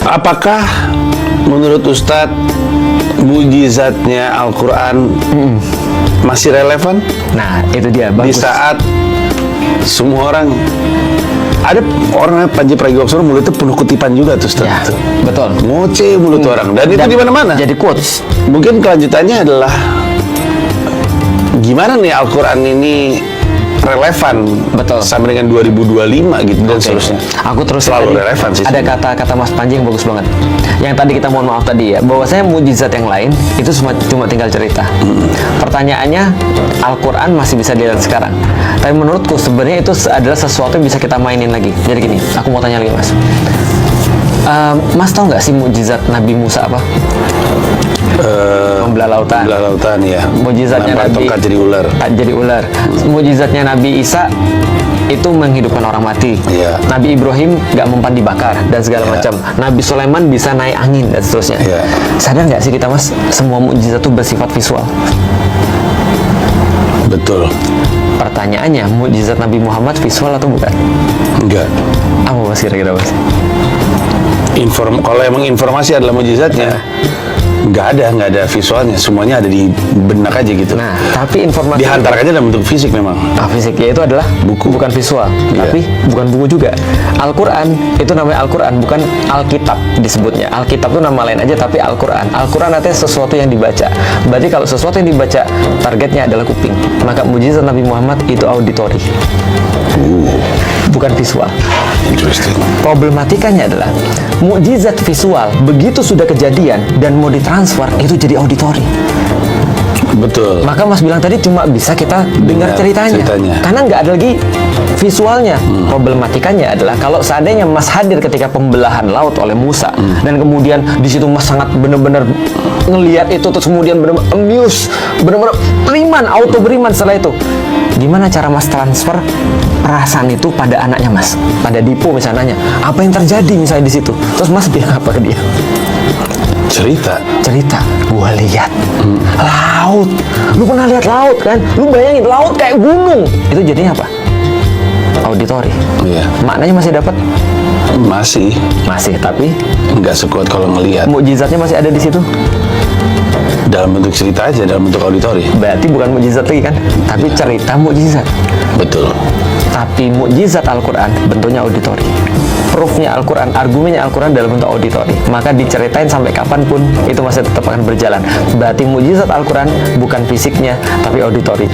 Apakah menurut Ustadz mujizatnya Al-Quran masih relevan? Nah, itu dia, Di bagus. saat semua orang, ada orang Panji Pragiwaksono mulutnya penuh kutipan juga tuh Ustadz. Ya, betul. Ngoceh mulut orang, dan itu di mana-mana. Jadi quotes. Mungkin kelanjutannya adalah gimana nih Al-Quran ini relevan, Betul. sampai dengan 2025 gitu dan Oke. seterusnya. Aku terus Selalu tadi, relevan sih ada sebenarnya. kata-kata Mas Panji yang bagus banget. Yang tadi kita mohon maaf tadi ya, bahwasanya mujizat yang lain itu cuma tinggal cerita. Pertanyaannya, Al-Quran masih bisa dilihat sekarang. Tapi menurutku sebenarnya itu adalah sesuatu yang bisa kita mainin lagi. Jadi gini, aku mau tanya lagi Mas. Mas tahu nggak sih mujizat Nabi Musa apa? Membelah lautan. Belah lautan ya. Mujizatnya Lempar Nabi tongkat jadi ular. Jadi ular. Mujizatnya Nabi Isa itu menghidupkan orang mati. Iya. Nabi Ibrahim nggak mempan dibakar dan segala Iya. macam. Nabi Sulaiman bisa naik angin dan seterusnya. Iya. Sadar nggak sih kita Mas, semua mujizat itu bersifat visual. Betul. Pertanyaannya, mujizat Nabi Muhammad visual atau bukan? Enggak. Apa Mas kira-kira Mas? Kalau emang informasi adalah mujizatnya, nggak ada visualnya, semuanya ada di benak aja gitu. Nah, tapi informasi Dihantarkannya dalam bentuk fisik memang. fisik itu adalah Buku. bukan visual, Iya. tapi bukan buku juga. Al-Quran itu namanya Al-Quran, bukan Alkitab disebutnya. Alkitab itu nama lain aja, tapi Al-Quran. Al-Quran artinya sesuatu yang dibaca. Berarti kalau sesuatu yang dibaca, targetnya adalah kuping. Maka mujizat Nabi Muhammad itu auditori, bukan visual. Interesting. Problematikanya adalah mukjizat visual begitu sudah kejadian dan mau ditransfer itu jadi auditori. Betul. Maka Mas bilang tadi cuma bisa kita dengar ceritanya. Karena nggak ada lagi visualnya. Problematikanya adalah kalau seandainya Mas hadir ketika pembelahan laut oleh Musa dan kemudian di situ Mas sangat benar-benar ngelihat itu terus kemudian benar-benar amuse, benar-benar beriman, auto beriman setelah itu. Gimana cara Mas transfer perasaan itu pada anaknya Mas, pada Dipo misalnya, apa yang terjadi misalnya di situ, terus Mas bilang apa ke dia? Cerita, gua lihat laut. Lu pernah lihat laut kan? Lu bayangin laut kayak gunung. Itu jadinya apa? Auditori. Iya. Maknanya masih dapat? Masih, tapi nggak sekuat kalau ngelihat. mukjizatnya masih ada di situ. Dalam bentuk cerita aja, dalam bentuk auditori. Berarti bukan mukjizat lagi kan? Tapi cerita mukjizat. Betul. Tapi mukjizat Al-Quran bentuknya auditori. Proofnya Al-Quran, argumennya Al-Quran dalam bentuk auditori. Maka diceritain sampai kapanpun itu masih tetap akan berjalan. Berarti mukjizat Al-Quran bukan fisiknya, tapi auditori.